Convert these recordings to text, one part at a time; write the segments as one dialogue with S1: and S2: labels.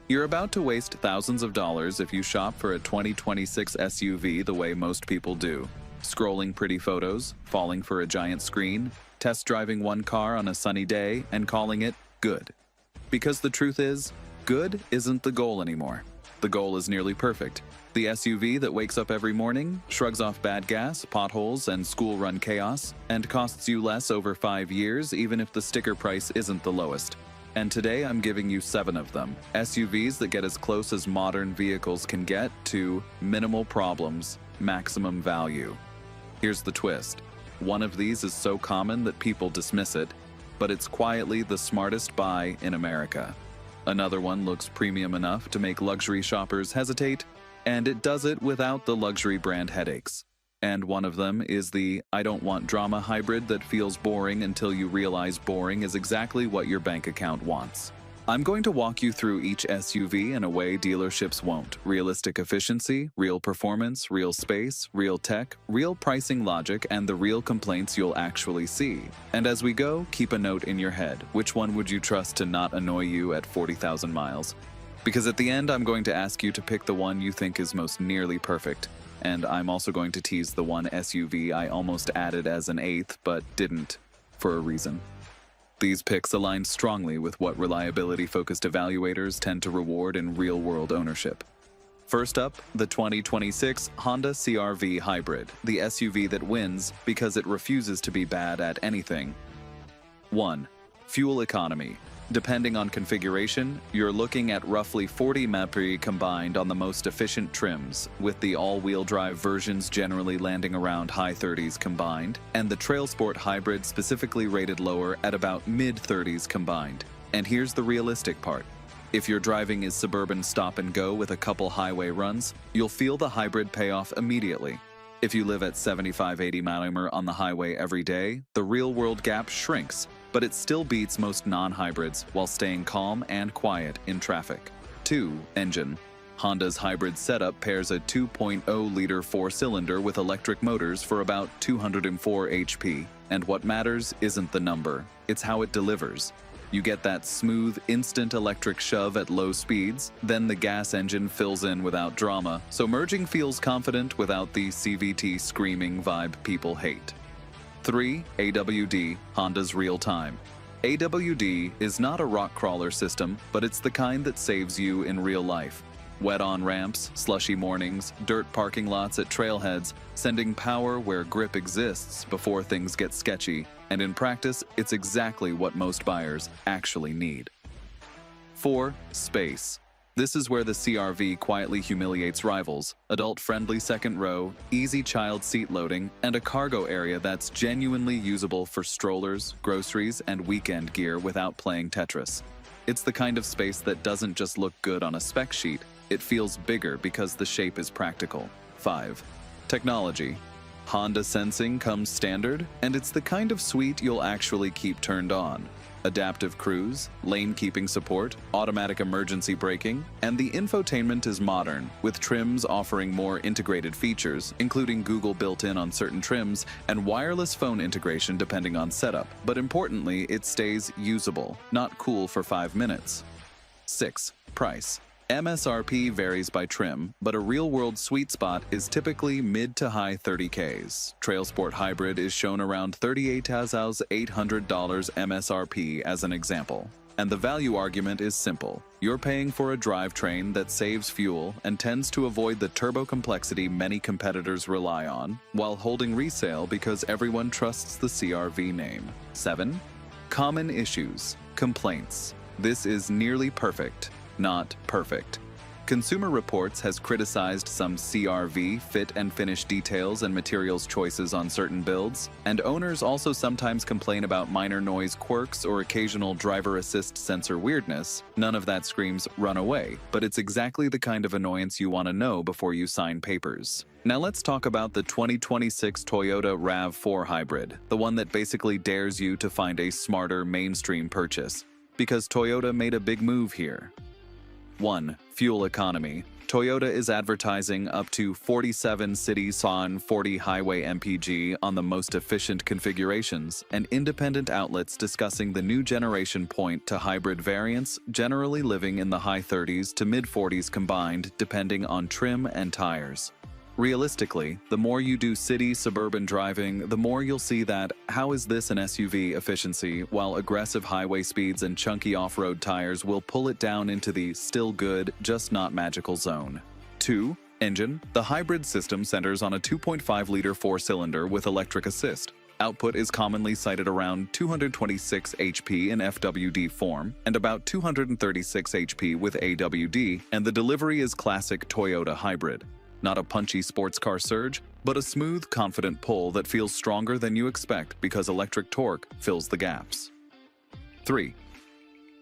S1: You're about to waste thousands of dollars if you shop for a 2026 SUV the way most people do. Scrolling pretty photos, falling for a giant screen, test driving one car on a sunny day, and calling it good. Because the truth is, good isn't the goal anymore. The goal is nearly perfect. The SUV that wakes up every morning, shrugs off bad gas, potholes, and school-run chaos, and costs you less over 5 years even if the sticker price isn't the lowest. And today I'm giving you 7 of them. SUVs that get as close as modern vehicles can get to minimal problems, maximum value. Here's the twist. One of these is so common that people dismiss it, but it's quietly the smartest buy in America. Another one looks premium enough to make luxury shoppers hesitate, and it does it without the luxury brand headaches. And one of them is the I don't want drama hybrid that feels boring until you realize boring is exactly what your bank account wants. I'm going to walk you through each SUV in a way dealerships won't. Realistic efficiency, real performance, real space, real tech, real pricing logic, and the real complaints you'll actually see. And as we go, keep a note in your head. Which one would you trust to not annoy you at 40,000 miles? Because at the end, I'm going to ask you to pick the one you think is most nearly perfect. And I'm also going to tease the one SUV I almost added as an 8th, but didn't, for a reason. These picks align strongly with what reliability-focused evaluators tend to reward in real-world ownership. First up, the 2026 Honda CR-V Hybrid, the SUV that wins because it refuses to be bad at anything. 1. Fuel economy. Depending on configuration, you're looking at roughly 40 mpg combined on the most efficient trims, with the all-wheel drive versions generally landing around high 30s combined, and the Trail Sport Hybrid specifically rated lower at about mid-30s combined. And here's the realistic part. If your driving is suburban stop-and-go with a couple highway runs, you'll feel the hybrid pay off immediately. If you live at 75-80 mph on the highway every day, the real-world gap shrinks, but it still beats most non-hybrids while staying calm and quiet in traffic. 2. Engine. Honda's hybrid setup pairs a 2.0-liter 4-cylinder with electric motors for about 204 HP. And what matters isn't the number, it's how it delivers. You get that smooth, instant electric shove at low speeds, then the gas engine fills in without drama, so merging feels confident without the CVT screaming vibe people hate. 3. AWD, Honda's real-time. AWD is not a rock crawler system, but it's the kind that saves you in real life. Wet on ramps, slushy mornings, dirt parking lots at trailheads, sending power where grip exists before things get sketchy, and in practice, it's exactly what most buyers actually need. 4. Space. This is where the CR-V quietly humiliates rivals. Adult-friendly second row, easy child seat loading, and a cargo area that's genuinely usable for strollers, groceries, and weekend gear without playing Tetris. It's the kind of space that doesn't just look good on a spec sheet, it feels bigger because the shape is practical. 5. Technology. Honda Sensing comes standard, and it's the kind of suite you'll actually keep turned on. Adaptive cruise, lane keeping support, automatic emergency braking, and the infotainment is modern, with trims offering more integrated features, including Google built-in on certain trims and wireless phone integration depending on setup. But importantly, it stays usable, not cool for 5 minutes. 6. Price. MSRP varies by trim, but a real-world sweet spot is typically mid to high 30Ks. Trail Sport Hybrid is shown around $38,800 MSRP as an example. And the value argument is simple. You're paying for a drivetrain that saves fuel and tends to avoid the turbo complexity many competitors rely on, while holding resale because everyone trusts the CR-V name. 7. Common issues. Complaints. This is nearly perfect. Not perfect. Consumer Reports has criticized some CR-V fit and finish details and materials choices on certain builds, and owners also sometimes complain about minor noise quirks or occasional driver assist sensor weirdness. None of that screams run away, but it's exactly the kind of annoyance you want to know before you sign papers. Now let's talk about the 2026 Toyota RAV4 Hybrid, the one that basically dares you to find a smarter mainstream purchase, because Toyota made a big move here. 1. Fuel economy. Toyota is advertising up to 47 city SON 40 highway MPG on the most efficient configurations, and independent outlets discussing the new generation point to hybrid variants, generally living in the high 30s to mid 40s combined, depending on trim and tires. Realistically, the more you do city suburban driving, the more you'll see that how is this an SUV efficiency, while aggressive highway speeds and chunky off-road tires will pull it down into the still good, just not magical zone. 2. Engine. The hybrid system centers on a 2.5-liter four-cylinder with electric assist. Output is commonly cited around 226 HP in FWD form and about 236 HP with AWD, and the delivery is classic Toyota hybrid. Not a punchy sports car surge, but a smooth, confident pull that feels stronger than you expect because electric torque fills the gaps. 3.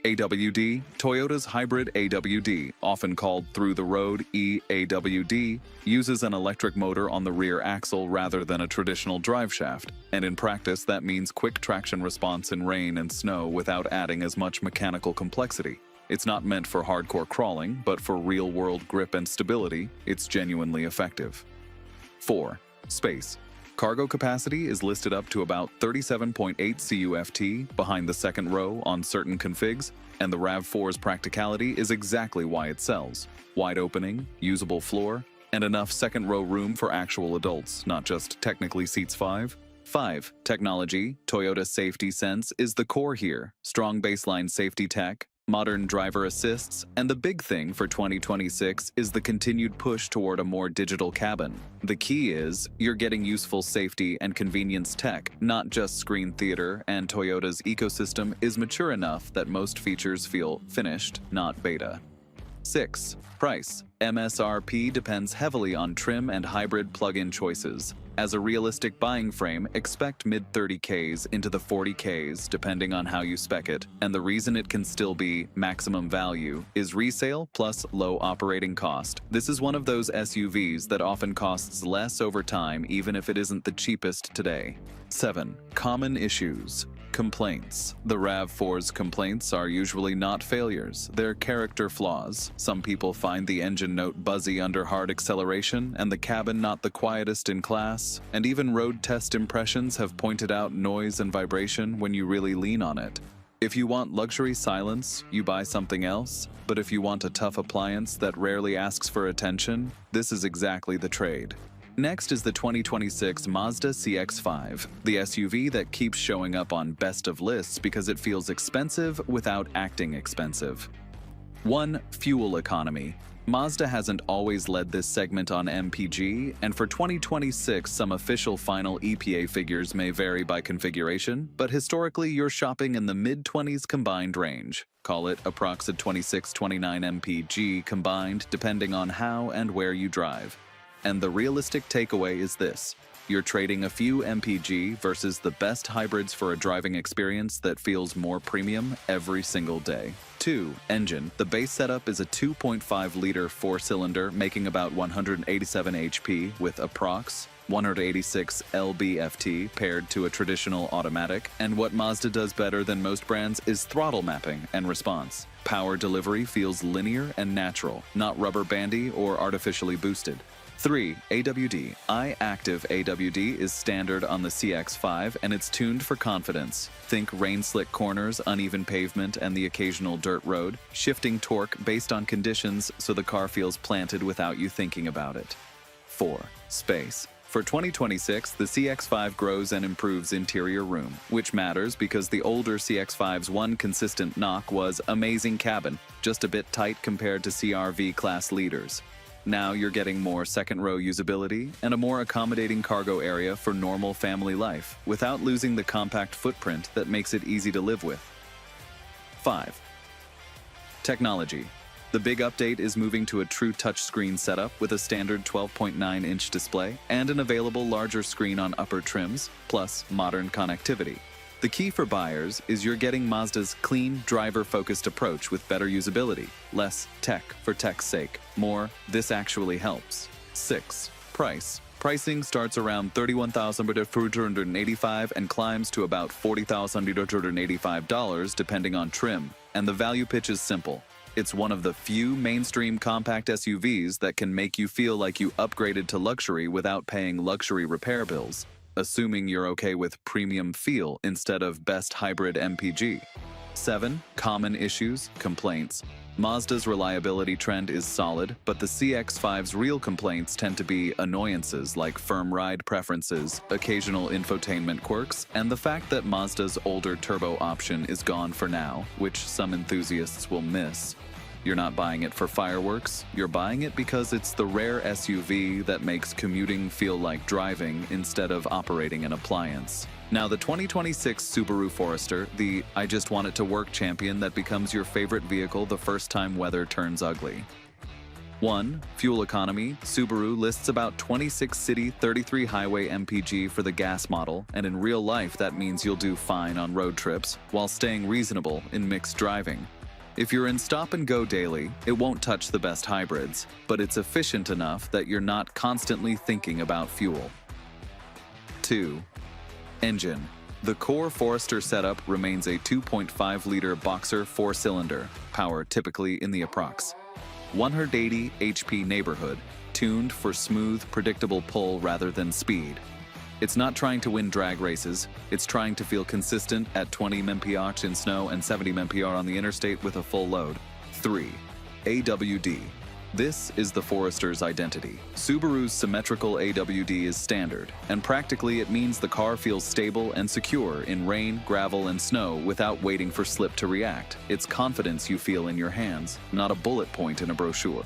S1: AWD. Toyota's hybrid AWD, often called through-the-road EAWD, uses an electric motor on the rear axle rather than a traditional driveshaft, and in practice that means quick traction response in rain and snow without adding as much mechanical complexity. It's not meant for hardcore crawling, but for real-world grip and stability, it's genuinely effective. 4. Space. Cargo capacity is listed up to about 37.8 CUFT behind the second row on certain configs, and the RAV4's practicality is exactly why it sells. Wide opening, usable floor, and enough second row room for actual adults, not just technically seats 5. 5. Technology. Toyota Safety Sense is the core here. Strong baseline safety tech, modern driver assists, and the big thing for 2026 is the continued push toward a more digital cabin. The key is, you're getting useful safety and convenience tech, not just screen theater, and Toyota's ecosystem is mature enough that most features feel finished, not beta. 6. Price. MSRP depends heavily on trim and hybrid plug-in choices. As a realistic buying frame, expect mid-30Ks into the 40Ks depending on how you spec it, and the reason it can still be maximum value is resale plus low operating cost. This is one of those SUVs that often costs less over time even if it isn't the cheapest today. 7. Common issues. Complaints. The RAV4's complaints are usually not failures, they're character flaws. Some people find the engine note buzzy under hard acceleration and the cabin not the quietest in class, and even road test impressions have pointed out noise and vibration when you really lean on it. If you want luxury silence, you buy something else, but if you want a tough appliance that rarely asks for attention, this is exactly the trade. Next is the 2026 Mazda CX-5, the SUV that keeps showing up on best of lists because it feels expensive without acting expensive. 1. Fuel economy. Mazda hasn't always led this segment on MPG, and for 2026 some official final EPA figures may vary by configuration, but historically you're shopping in the mid-20s combined range. Call it approx 26-29 MPG combined depending on how and where you drive. And the realistic takeaway is this: you're trading a few MPG versus the best hybrids for a driving experience that feels more premium every single day. 2. Engine. The base setup is a 2.5-liter four-cylinder making about 187 HP with approx 186 lb-ft paired to a traditional automatic, and what Mazda does better than most brands is throttle mapping and response. Power delivery feels linear and natural, not rubber bandy or artificially boosted. 3. AWD. I-Active AWD is standard on the CX-5 and it's tuned for confidence. Think rain-slick corners, uneven pavement, and the occasional dirt road, shifting torque based on conditions so the car feels planted without you thinking about it. 4. Space. For 2026, the CX-5 grows and improves interior room, which matters because the older CX-5's one consistent knock was amazing cabin, just a bit tight compared to CR-V class leaders. Now you're getting more second-row usability and a more accommodating cargo area for normal family life, without losing the compact footprint that makes it easy to live with. 5. Technology. The big update is moving to a true touchscreen setup with a standard 12.9-inch display and an available larger screen on upper trims, plus modern connectivity. The key for buyers is you're getting Mazda's clean, driver-focused approach with better usability, less tech for tech's sake, more this actually helps. 6. Price. Pricing starts around $31,485 and climbs to about $40,485 depending on trim, and the value pitch is simple. It's one of the few mainstream compact SUVs that can make you feel like you upgraded to luxury without paying luxury repair bills, assuming you're okay with premium feel instead of best hybrid MPG. 7. Common issues, complaints. Mazda's reliability trend is solid, but the CX-5's real complaints tend to be annoyances like firm ride preferences, occasional infotainment quirks, and the fact that Mazda's older turbo option is gone for now, which some enthusiasts will miss. You're not buying it for fireworks, you're buying it because it's the rare SUV that makes commuting feel like driving instead of operating an appliance. Now, the 2026 Subaru Forester, the I just want it to work champion that becomes your favorite vehicle the first time weather turns ugly. 1. Fuel economy. Subaru lists about 26 city, 33 highway MPG for the gas model, and in real life that means you'll do fine on road trips while staying reasonable in mixed driving. If you're in stop-and-go daily, it won't touch the best hybrids, but it's efficient enough that you're not constantly thinking about fuel. 2. Engine. The core Forester setup remains a 2.5-liter boxer 4-cylinder, power typically in the approx. 180 HP neighborhood, tuned for smooth, predictable pull rather than speed. It's not trying to win drag races, it's trying to feel consistent at 20 mph in snow and 70 mph on the interstate with a full load. 3. AWD. This is the Forester's identity. Subaru's symmetrical AWD is standard, and practically it means the car feels stable and secure in rain, gravel, and snow without waiting for slip to react. It's confidence you feel in your hands, not a bullet point in a brochure.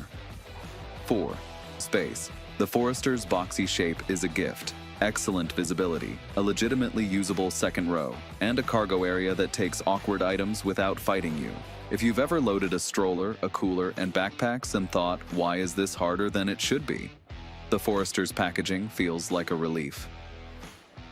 S1: 4. Space. The Forester's boxy shape is a gift. Excellent visibility, a legitimately usable second row, and a cargo area that takes awkward items without fighting you. If you've ever loaded a stroller, a cooler, and backpacks and thought, why is this harder than it should be? The Forester's packaging feels like a relief.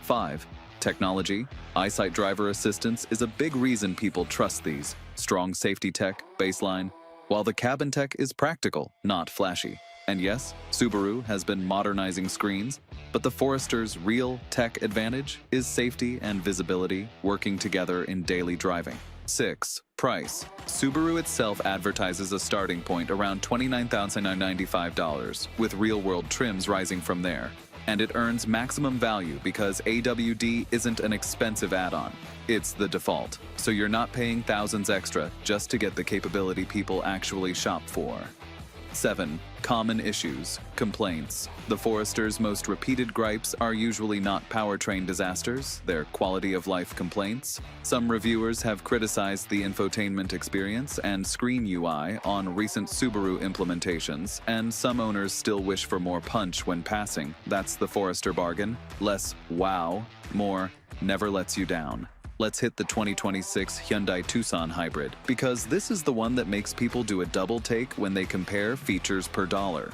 S1: 5. Technology. Eyesight driver assistance is a big reason people trust these. Strong safety tech, baseline, while the cabin tech is practical, not flashy. And yes, Subaru has been modernizing screens, but the Forester's real tech advantage is safety and visibility working together in daily driving. 6. Price. Subaru itself advertises a starting point around $29,995, with real-world trims rising from there. And it earns maximum value because AWD isn't an expensive add-on. It's the default, so you're not paying thousands extra just to get the capability people actually shop for. 7. Common issues, complaints. The Forester's most repeated gripes are usually not powertrain disasters, they're quality-of-life complaints. Some reviewers have criticized the infotainment experience and screen UI on recent Subaru implementations, and some owners still wish for more punch when passing. That's the Forester bargain. Less wow, more never lets you down. Let's hit the 2026 Hyundai Tucson Hybrid, because this is the one that makes people do a double take when they compare features per dollar.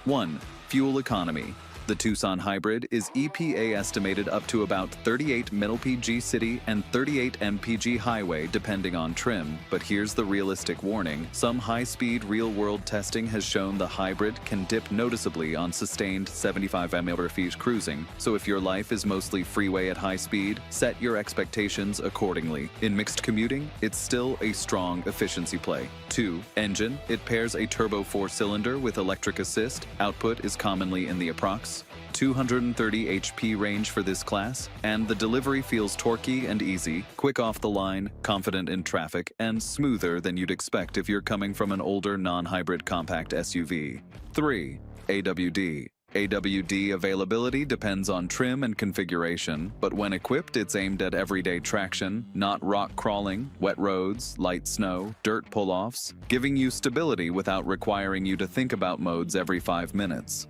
S1: 1. Fuel economy. The Tucson Hybrid is EPA estimated up to about 38 mpg city and 38 mpg highway depending on trim, but here's the realistic warning. Some high-speed real-world testing has shown the hybrid can dip noticeably on sustained 75 mph cruising, so if your life is mostly freeway at high speed, set your expectations accordingly. In mixed commuting, it's still a strong efficiency play. 2. Engine. It pairs a turbo 4-cylinder with electric assist. Output is commonly in the approx. 230 HP range for this class, and the delivery feels torquey and easy, quick off the line, confident in traffic, and smoother than you'd expect if you're coming from an older non-hybrid compact SUV. 3. AWD. AWD availability depends on trim and configuration, but when equipped, it's aimed at everyday traction, not rock crawling, wet roads, light snow, dirt pull-offs, giving you stability without requiring you to think about modes every 5 minutes.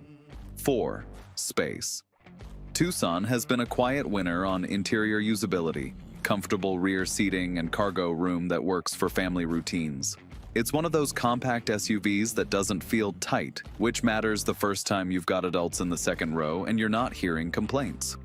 S1: 4. Space. Tucson has been a quiet winner on interior usability, comfortable rear seating and cargo room that works for family routines. It's one of those compact SUVs that doesn't feel tight, which matters the first time you've got adults in the second row and you're not hearing complaints.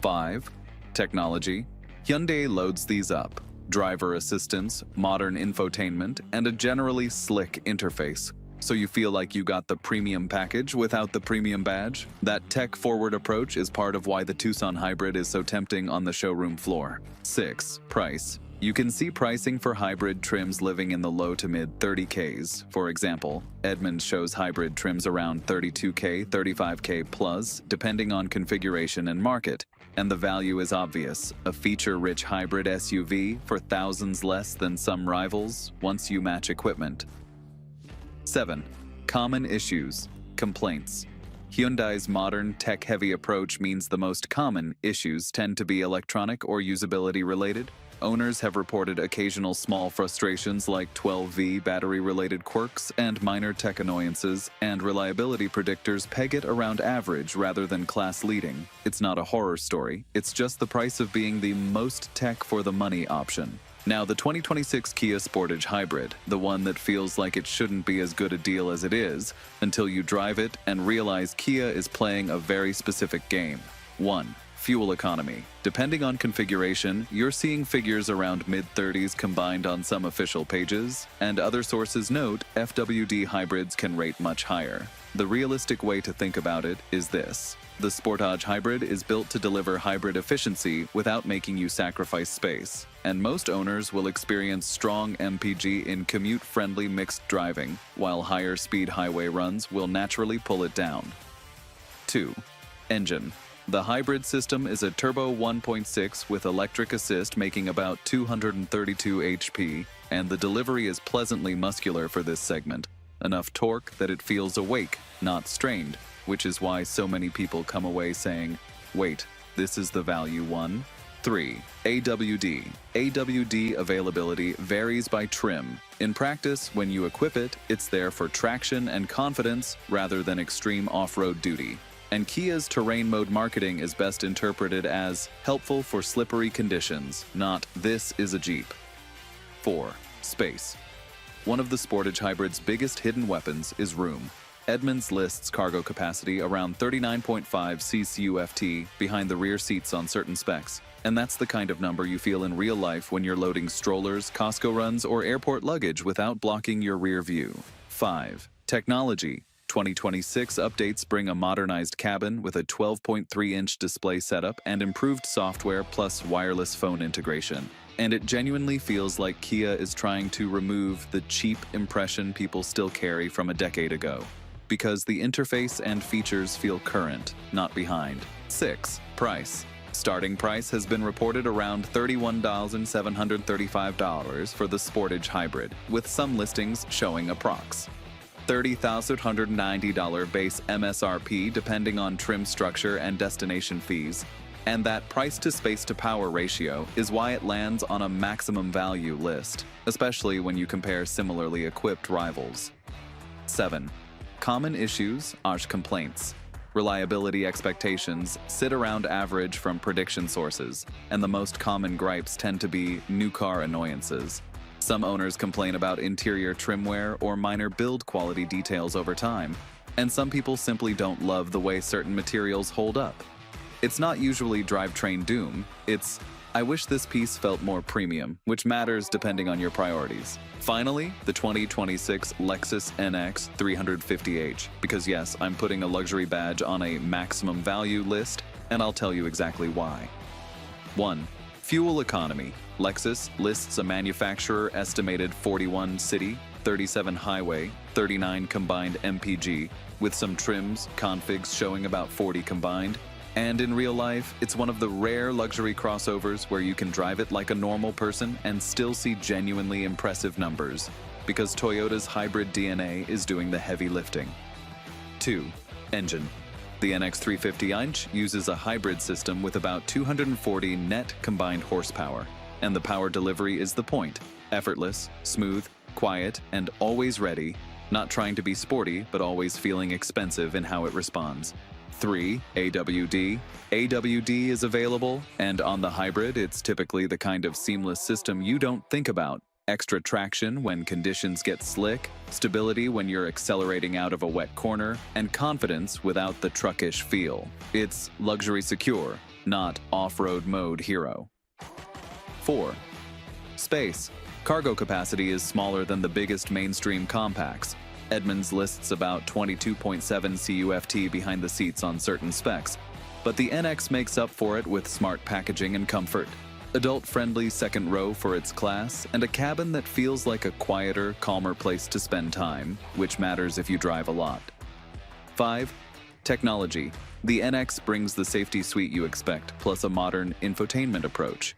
S1: 5. Technology. Hyundai loads these up. Driver assistance, modern infotainment, and a generally slick interface. So you feel like you got the premium package without the premium badge? That tech-forward approach is part of why the Tucson Hybrid is so tempting on the showroom floor. 6. Price. You can see pricing for hybrid trims living in the low to mid 30Ks. For example, Edmunds shows hybrid trims around 32K, 35K plus, depending on configuration and market. And the value is obvious, a feature-rich hybrid SUV for thousands less than some rivals once you match equipment. 7. Common issues. Complaints. Hyundai's modern, tech-heavy approach means the most common issues tend to be electronic or usability-related. Owners have reported occasional small frustrations like 12V battery-related quirks and minor tech annoyances, and reliability predictors peg it around average rather than class-leading. It's not a horror story, it's just the price of being the most tech-for-the-money option. Now, the 2026 Kia Sportage Hybrid, the one that feels like it shouldn't be as good a deal as it is, until you drive it and realize Kia is playing a very specific game. 1. Fuel economy. Depending on configuration, you're seeing figures around mid-30s combined on some official pages, and other sources note FWD hybrids can rate much higher. The realistic way to think about it is this. The Sportage Hybrid is built to deliver hybrid efficiency without making you sacrifice space, and most owners will experience strong MPG in commute-friendly mixed driving, while higher-speed highway runs will naturally pull it down. 2. Engine. The hybrid system is a turbo 1.6 with electric assist making about 232 HP, and the delivery is pleasantly muscular for this segment. Enough torque that it feels awake, not strained, which is why so many people come away saying, wait, this is the value one? 3. AWD. AWD availability varies by trim. In practice, when you equip it, it's there for traction and confidence rather than extreme off-road duty. And Kia's terrain mode marketing is best interpreted as helpful for slippery conditions, not this is a Jeep. 4. Space. One of the Sportage Hybrid's biggest hidden weapons is room. Edmunds lists cargo capacity around 39.5 CCUFT behind the rear seats on certain specs, and that's the kind of number you feel in real life when you're loading strollers, Costco runs, or airport luggage without blocking your rear view. 5. Technology. 2026 updates bring a modernized cabin with a 12.3-inch display setup and improved software plus wireless phone integration. And it genuinely feels like Kia is trying to remove the cheap impression people still carry from a decade ago, because the interface and features feel current, not behind. 6. Price. Starting price has been reported around $31,735 for the Sportage Hybrid, with some listings showing approx. $30,190 base MSRP depending on trim structure and destination fees, and that price-to-space-to-power ratio is why it lands on a maximum value list, especially when you compare similarly equipped rivals. 7. Common issues, complaints. Reliability expectations sit around average from prediction sources, and the most common gripes tend to be new car annoyances. Some owners complain about interior trim wear or minor build quality details over time, and some people simply don't love the way certain materials hold up. It's not usually drivetrain doom, it's, I wish this piece felt more premium, which matters depending on your priorities. Finally, the 2026 Lexus NX 350h, because yes, I'm putting a luxury badge on a maximum value list, and I'll tell you exactly why. 1. Fuel economy. Lexus lists a manufacturer estimated 41 city, 37 highway, 39 combined MPG, with some trims, configs showing about 40 combined. And in real life, it's one of the rare luxury crossovers where you can drive it like a normal person and still see genuinely impressive numbers, because Toyota's hybrid DNA is doing the heavy lifting. 2. Engine. The NX 350h uses a hybrid system with about 240 net combined horsepower, and the power delivery is the point. Effortless, smooth, quiet, and always ready, not trying to be sporty, but always feeling expensive in how it responds. 3. AWD. AWD is available, and on the hybrid, it's typically the kind of seamless system you don't think about. Extra traction when conditions get slick, stability when you're accelerating out of a wet corner, and confidence without the truckish feel. It's luxury secure, not off-road mode hero. 4. Space. Cargo capacity is smaller than the biggest mainstream compacts. Edmunds lists about 22.7 CUFT behind the seats on certain specs, but the NX makes up for it with smart packaging and comfort. adult-friendly second row for its class, and a cabin that feels like a quieter, calmer place to spend time, which matters if you drive a lot. 5. Technology. The NX brings the safety suite you expect, plus a modern infotainment approach.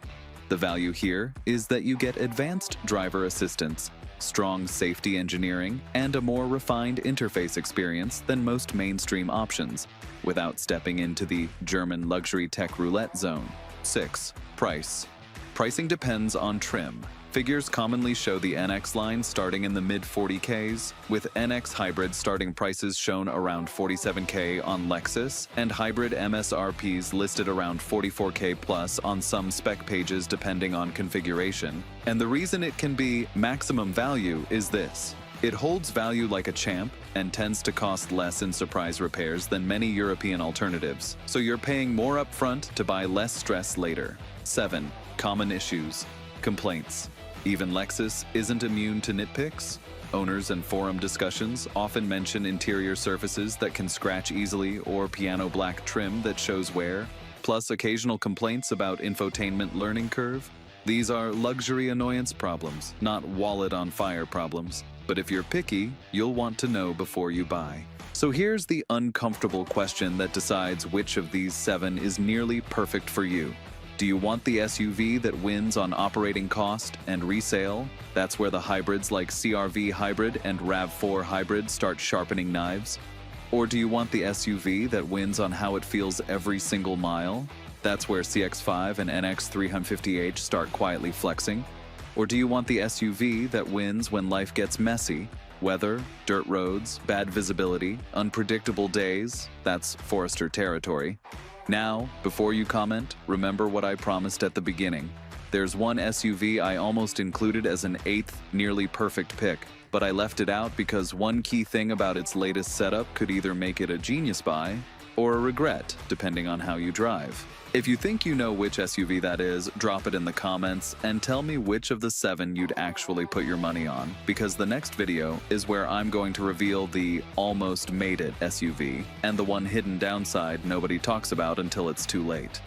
S1: The value here is that you get advanced driver assistance, strong safety engineering, and a more refined interface experience than most mainstream options, without stepping into the German luxury tech roulette zone. 6. Price. Pricing depends on trim. Figures commonly show the NX line starting in the mid-40Ks, with NX Hybrid starting prices shown around $47K on Lexus, and Hybrid MSRPs listed around $44K plus on some spec pages depending on configuration. And the reason it can be maximum value is this. It holds value like a champ and tends to cost less in surprise repairs than many European alternatives, so you're paying more upfront to buy less stress later. 7. Common issues. Complaints. Even Lexus isn't immune to nitpicks. Owners and forum discussions often mention interior surfaces that can scratch easily or piano black trim that shows wear, plus occasional complaints about infotainment learning curve. These are luxury annoyance problems, not wallet on fire problems. But if you're picky, you'll want to know before you buy. So here's the uncomfortable question that decides which of these 7 is nearly perfect for you. Do you want the SUV that wins on operating cost and resale? That's where the hybrids like CR-V Hybrid and RAV4 Hybrid start sharpening knives. Or do you want the SUV that wins on how it feels every single mile? That's where CX-5 and NX 350h start quietly flexing. Or do you want the SUV that wins when life gets messy? Weather, dirt roads, bad visibility, unpredictable days, that's Forester territory. Now, before you comment, remember what I promised at the beginning. There's one SUV I almost included as an 8th nearly perfect pick, but I left it out because one key thing about its latest setup could either make it a genius buy or a regret, depending on how you drive. If you think you know which SUV that is, drop it in the comments and tell me which of the 7 you'd actually put your money on, because the next video is where I'm going to reveal the almost made it SUV and the one hidden downside nobody talks about until it's too late.